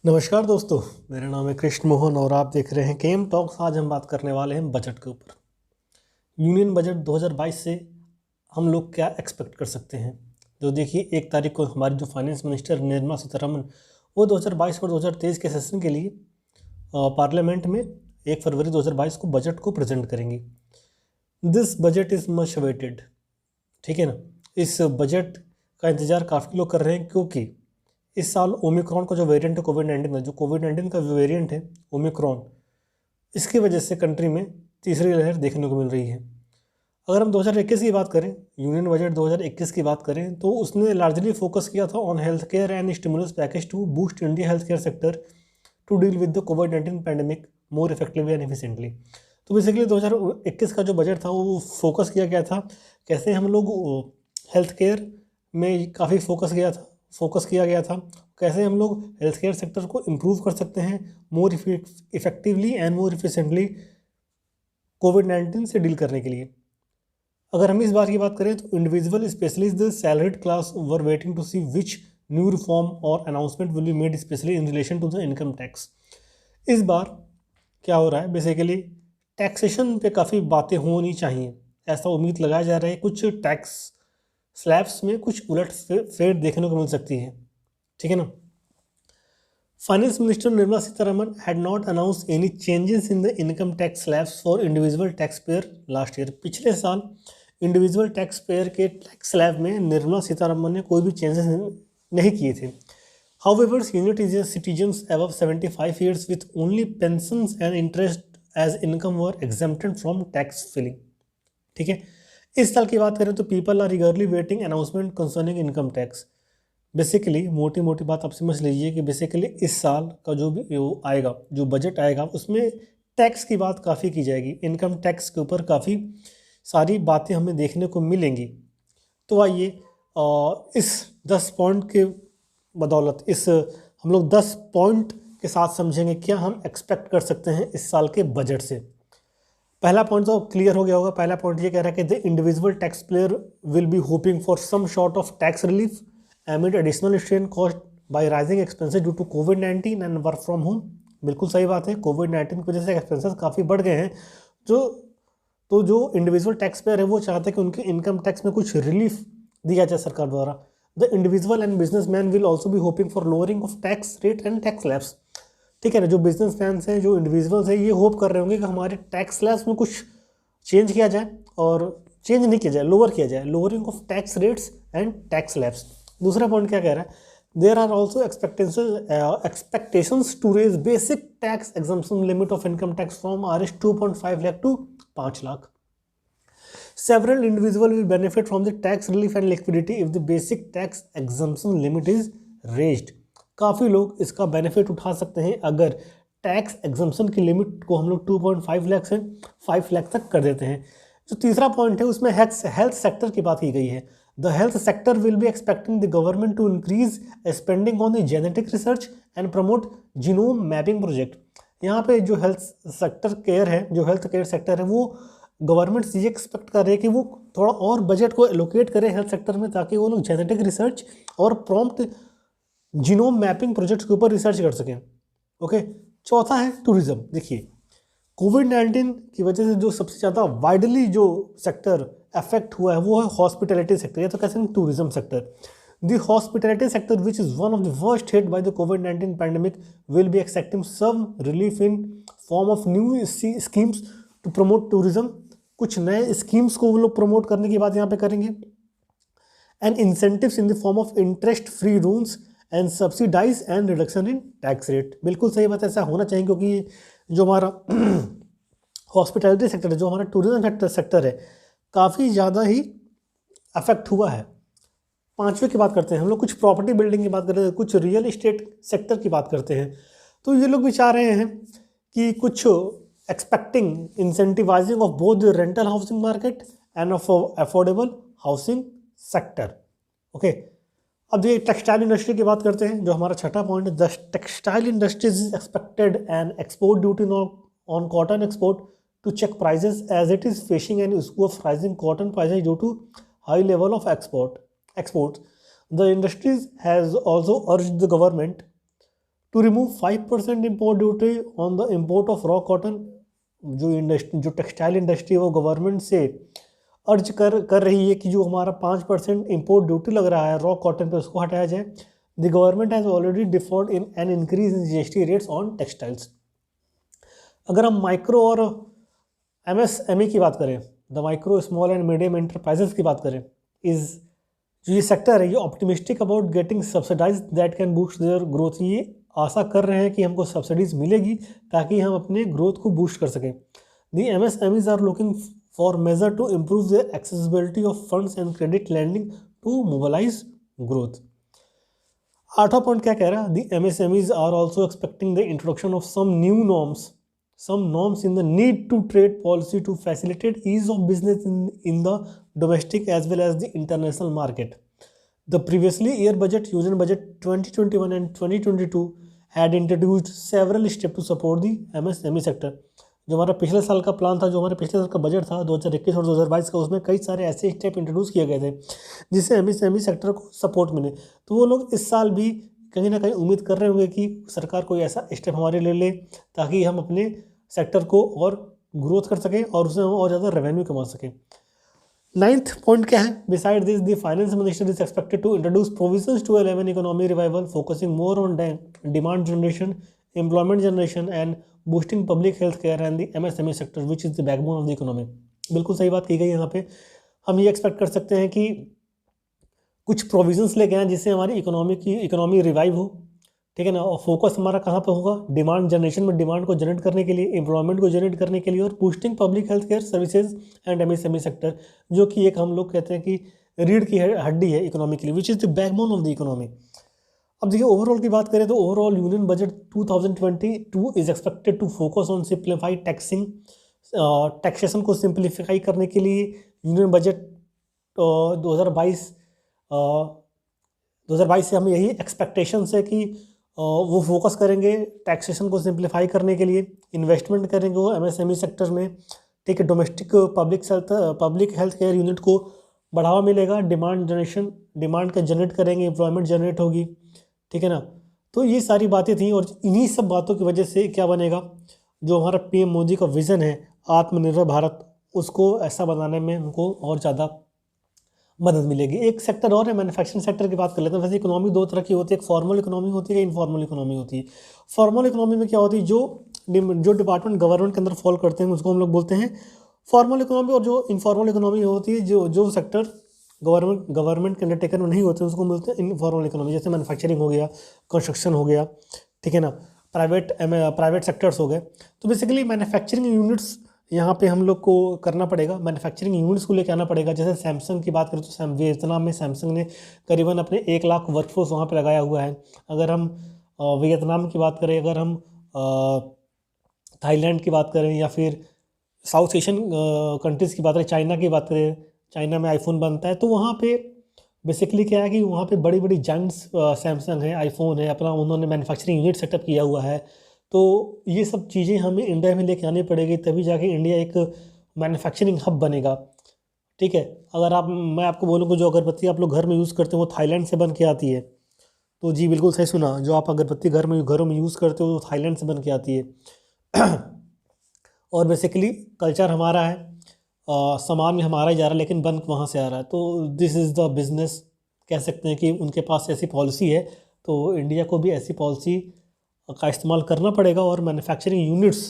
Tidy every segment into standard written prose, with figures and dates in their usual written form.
नमस्कार दोस्तों, मेरा नाम है कृष्ण मोहन और आप देख रहे हैं केएम टॉक्स। आज हम बात करने वाले हैं बजट के ऊपर। यूनियन बजट 2022 से हम लोग क्या एक्सपेक्ट कर सकते हैं। जो देखिए 1 तारीख को हमारी जो फाइनेंस मिनिस्टर निर्मला सीतारमण वो 2022 और 2023 के सेशन के लिए पार्लियामेंट में 1 फरवरी 2022 को बजट को प्रेजेंट करेंगी। This budget is much awaited, ठीक है ना। इस बजट का इंतज़ार काफ़ी लोग कर रहे हैं क्योंकि इस साल ओमिक्रॉन का जो वेरिएंट है कोविड-19 का, जो कोविड-19 का वेरिएंट है ओमिक्रॉन, इसकी वजह से कंट्री में तीसरी लहर देखने को मिल रही है। अगर हम 2021 की बात करें, यूनियन बजट 2021 की बात करें, तो उसने लार्जली फोकस किया था on health care and stimulus package to boost India health care sector to deal with the कोविड-19 pandemic more effectively and efficiently. तो बेसिकली 2021 का जो बजट था वो फोकस किया गया था कैसे हम लोग हेल्थ केयर में काफ़ी फोकस किया गया था, कैसे हम लोग हेल्थ केयर सेक्टर को इम्प्रूव कर सकते हैं more effectively and more efficiently कोविड-19 से डील करने के लिए। अगर हम इस बार की बात करें तो individual specially the salaried class were waiting to see which new reform और announcement will be made specially in relation to the income tax. इस बार क्या हो रहा है, बेसिकली टैक्सेशन पे काफ़ी बातें होनी चाहिए, ऐसा उम्मीद लगाया जा रहा है। कुछ टैक्स स्लैब्स में कुछ उलट फेर देखने को मिल सकती है, ठीक है ना। Finance minister Nirmala Sitharaman had not announce any changes in the income tax slabs for individual tax pair last year. पिछले साल इंडिविजुअल टैक्स पेयर के टैक्स स्लैब में निर्मला सीतारमण ने कोई भी चेंजेस नहीं किए थे। However senior citizens above 75 years with only pensions and interest as income were exempted from tax filing, ठीक है। इस साल की बात करें तो people are eagerly waiting announcement concerning income tax. Basically मोटी बात आप समझ लीजिए कि बेसिकली इस साल का जो भी आएगा, जो बजट आएगा, उसमें टैक्स की बात काफ़ी की जाएगी। इनकम टैक्स के ऊपर काफ़ी सारी बातें हमें देखने को मिलेंगी। तो आइए इस 10 पॉइंट के बदौलत हम लोग 10 पॉइंट के साथ समझेंगे क्या हम एक्सपेक्ट कर सकते हैं इस साल के बजट से। पहला पॉइंट तो क्लियर हो गया होगा। पहला पॉइंट ये कह रहा है कि the individual tax payer will be hoping for some short of tax relief amid additional strain cost by rising expenses due to कोविड-19 एंड वर्क फ्रॉम होम। बिल्कुल सही बात है, कोविड-19 की वजह से एक्सपेंसेस काफ़ी बढ़ गए हैं। जो इंडिविजुअल टैक्स पेयर है वो चाहते हैं कि उनके इनकम टैक्स में कुछ रिलीफ दिया जाए सरकार द्वारा। The individual and business man will also be hoping for lowering of tax rate and tax slabs, ठीक है ना। जो बिजनेस मैन हैं, जो इंडिविजुअल्स हैं, ये होप कर रहे होंगे कि हमारे टैक्स स्लैब्स में कुछ चेंज किया जाए, और चेंज नहीं किया जाए, लोअर किया जाए, lowering of tax rates and tax slabs. दूसरा पॉइंट क्या कह रहा है, there are also expectations to raise basic tax exemption limit of income tax from Rs 2.5 lakh to 5 lakh. Several individuals will benefit from the tax relief and liquidity if the basic tax exemption limit is raised। काफ़ी लोग इसका benefit उठा सकते हैं अगर tax exemption की limit को हम लोग 2.5 लाख से 5 लाख तक कर देते हैं। जो तीसरा पॉइंट है उसमें हेल्थ सेक्टर की बात की गई है। The health sector will be expecting the government to increase spending on the genetic research and promote genome mapping project. यहाँ पे जो हेल्थ केयर सेक्टर है वो गवर्नमेंट ये एक्सपेक्ट कर रहे हैं कि वो थोड़ा और बजट को एलोकेट करे हेल्थ सेक्टर में, ताकि वो लोग जेनेटिक रिसर्च और प्रॉम्प्ट जीनोम मैपिंग प्रोजेक्ट्स के ऊपर रिसर्च कर सकें। ओके, चौथा है टूरिज्म। देखिए कोविड-19 की वजह से जो सबसे ज़्यादा वाइडली जो सेक्टर अफेक्ट हुआ है वो है हॉस्पिटैलिटी सेक्टर, या तो कहते हैं tourism sector. The hospitality sector which is one of the worst hit by the कोविड-19 pandemic will be excepting some relief in form of new schemes to promote tourism. कुछ नए स्कीम्स को वो लोग प्रमोट करने की बात यहाँ पे करेंगे। And incentives in the form of interest free loans and subsidize and reduction in tax rate. बिल्कुल सही बात है, ऐसा होना चाहिए, क्योंकि जो हमारा हॉस्पिटैलिटी सेक्टर है, जो हमारा टूरिज्म सेक्टर है, काफ़ी ज़्यादा ही अफेक्ट हुआ है। पांचवे की बात करते हैं हम लोग, कुछ प्रॉपर्टी बिल्डिंग की बात करते हैं, कुछ रियल इस्टेट सेक्टर की बात करते हैं। तो ये लोग भी चाह रहे हैं कि कुछ expecting incentivising of both the rental housing market end of affordable housing sector. Okay, अब ये टेक्सटाइल इंडस्ट्री की बात करते हैं, जो हमारा छठा पॉइंट है। The textile industry is expected an export duty on cotton export to check prices as it is facing an issue of rising cotton prices due to high level of exports. The industries has also urged the government to remove 5% import duty on the import of raw cotton, जो textile industry है वो government से अर्ज कर रही है कि जो हमारा 5% इम्पोर्ट ड्यूटी लग रहा है रॉ कॉटन पे उसको हटाया जाए। The government has already deferred in an increase in GST rates on textiles. अगर हम माइक्रो और एमएसएमई की बात करें, the micro small and medium enterprises की बात करें, जो ये सेक्टर है ये optimistic about getting subsidize that can boost their growth. ये आशा कर रहे हैं कि हमको सब्सिडीज मिलेगी ताकि हम अपने ग्रोथ को बूस्ट कर सकें। The MSMEs are looking for measure to improve their accessibility of funds and credit lending to mobilise growth. 8वां पॉइंट क्या कह रहा है? The MSMEs are also expecting the introduction of some new norms in the need to trade policy to facilitate ease of business in the domestic as well as the international market. The previously year budget, Union Budget 2021 and 2022 had introduced several steps to support the MSME sector. जो हमारा पिछले साल का plan था, जो हमारे पिछले साल का बजट था 2021 और 2022 का, उसमें कई सारे ऐसे स्टेप इंट्रोड्यूस किए गए थे जिससे एमएसएमई सेक्टर को सपोर्ट मिले। तो वो लोग इस साल भी कहीं ना कहीं उम्मीद कर रहे होंगे कि सरकार कोई ऐसा स्टेप हमारे ले ताकि हम अपने सेक्टर को और ग्रोथ कर सकें और उसमें हम और ज़्यादा रेवेन्यू कमा सकें। 9th पॉइंट क्या है? Beside this the finance minister is expected to introduce provisions to allow an economy revival focusing more on demand generation, employment generation and boosting public health care and the MSME sector which is the backbone of the economy. बिल्कुल सही बात की गई यहाँ पे। हम ये expect कर सकते हैं कि कुछ प्रोविजंस लेके आएँ जिससे हमारी इकोनॉमी रिवाइव हो, ठीक है ना। और फोकस हमारा कहाँ पे होगा? डिमांड जनरेशन में, डिमांड को जनरेट करने के लिए, एम्प्लॉयमेंट को जनरेट करने के लिए, और boosting public health care services and MSME sector, जो कि एक हम लोग कहते हैं कि रीढ़ की हड्डी है इकोनॉमी के लिए, which is the backbone of the economy. अब देखिए ओवरऑल की बात करें तो overall union budget 2022 is expected to focus on simplify taxing, taxation को सिंप्लीफाई करने के लिए यूनियन बजट 2022 से हमें यही एक्सपेक्टेशंस है कि वो फोकस करेंगे टैक्सेशन को सिंप्लीफाई करने के लिए, इन्वेस्टमेंट करेंगे वो एमएसएमई सेक्टर में, ठीक है। Domestic public health care unit को बढ़ावा मिलेगा, डिमांड का जनरेट करेंगे, एम्प्लॉयमेंट जनरेट होगी, ठीक है ना। तो ये सारी बातें थी और इन्हीं सब बातों की वजह से क्या बनेगा, जो हमारा पीएम मोदी का विज़न है आत्मनिर्भर भारत, उसको ऐसा बनाने में उनको और ज़्यादा मदद मिलेगी। एक सेक्टर और है मैन्युफैक्चरिंग सेक्टर की बात कर लेते हैं। वैसे इकोनॉमी दो तरह की होती है, एक फॉर्मल इकोनॉमी होती है, एक इनफॉर्मल इकोनॉमी होती है। फॉर्मल इकोनॉमी में क्या होती है, जो डिपार्टमेंट गवर्नमेंट के अंदर फॉल करते हैं उसको हम लोग बोलते हैं फॉर्मल इकोनॉमी, और जो इनफॉर्मल इकोनॉमी होती है, जो सेक्टर गवर्नमेंट के अंडरटेकन में नहीं होते उसको बोलते हैं इनफॉर्मल इकोनॉमी। जैसे मैन्युफैक्चरिंग हो गया, कंस्ट्रक्शन हो गया, ठीक है ना, प्राइवेट सेक्टर्स हो गए। तो बेसिकली मैन्युफैक्चरिंग यूनिट्स यहाँ पे हम लोग को करना पड़ेगा, मैन्युफैक्चरिंग यूनिट्स को लेकर आना पड़ेगा। जैसे सैमसंग की बात करें तो वियतनाम में सैमसंग ने करीबन अपने 1 लाख वर्कफोर्स वहाँ पे लगाया हुआ है। अगर हम वियतनाम की बात करें, अगर हम थाईलैंड की बात करें, या फिर साउथ एशियन कंट्रीज़ की बात करें, चाइना की बात करें, चाइना में आईफोन बनता है, तो वहाँ पे बेसिकली क्या है कि वहाँ पे बड़ी बड़ी जाइंट्स सैमसंग है, आईफोन है, अपना उन्होंने मैन्युफैक्चरिंग यूनिट सेटअप किया हुआ है। तो ये सब चीज़ें हमें इंडिया में लेके आनी पड़ेगी, तभी जाके इंडिया एक मैन्युफैक्चरिंग हब बनेगा, ठीक है। अगर मैं आपको बोलूँ जो अगरबत्ती आप लोग घर में यूज़ करते हो वो थाईलैंड से बन के आती है, तो जी बिल्कुल सही सुना, जो आप अगरबत्ती घरों में यूज़ करते हो वो थाईलैंड से बन के आती है। और बेसिकली कल्चर हमारा है, सामान भी हमारा ही जा रहा है, लेकिन बन वहाँ से आ रहा है। तो दिस इज़ द बिज़नेस, कह सकते हैं कि उनके पास ऐसी पॉलिसी है, तो इंडिया को भी ऐसी पॉलिसी का इस्तेमाल करना पड़ेगा और मैन्युफैक्चरिंग यूनिट्स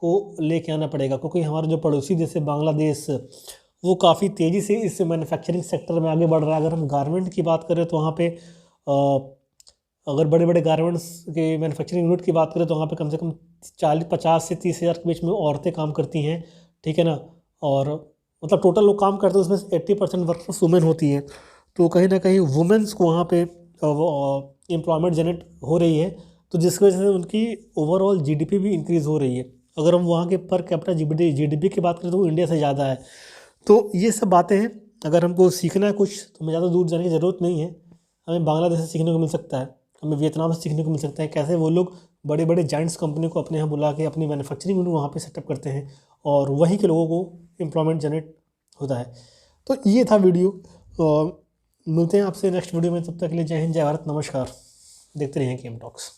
को लेके आना पड़ेगा। क्योंकि हमारा जो पड़ोसी जैसे बांग्लादेश, वो काफ़ी तेज़ी से इस मैन्युफैक्चरिंग सेक्टर में आगे बढ़ रहा है। अगर हम गारमेंट की बात करें तो वहाँ पे अगर बड़े बड़े गारमेंट्स के मैन्युफैक्चरिंग यूनिट की बात करें तो वहाँ पे कम से कम 50 से 30 हज़ार के बीच में औरतें काम करती हैं, ठीक है ना। और मतलब टोटल लोग काम करते हैं उसमें से 80% वर्कफोर्स वुमेन होती है। तो कहीं ना कहीं वुमेन्स को वहाँ पे एम्प्लॉयमेंट जनरेट हो रही है, तो जिसकी वजह से उनकी ओवरऑल जीडीपी भी इंक्रीज़ हो रही है। अगर हम वहाँ के पर कैपिटा जीडीपी की बात करें तो वो इंडिया से ज़्यादा है। तो ये सब बातें हैं, अगर हमको सीखना है कुछ तो हमें ज़्यादा दूर जाने की ज़रूरत नहीं है। हमें बांग्लादेश से सीखने को मिल सकता है, हमें वियतनाम से सीखने को मिल सकता है, कैसे वो लोग बड़े बड़े जाइंट्स कंपनी को अपने यहाँ बुला के अपनी मैन्युफैक्चरिंग यूनिट वहाँ पे सेटअप करते हैं और वहीं के लोगों को एम्प्लॉयमेंट जनरेट होता है। तो ये था वीडियो, मिलते हैं आपसे नेक्स्ट वीडियो में, तब तक के लिए जय हिंद, जय भारत, नमस्कार। देखते रहिए केएम टॉक्स।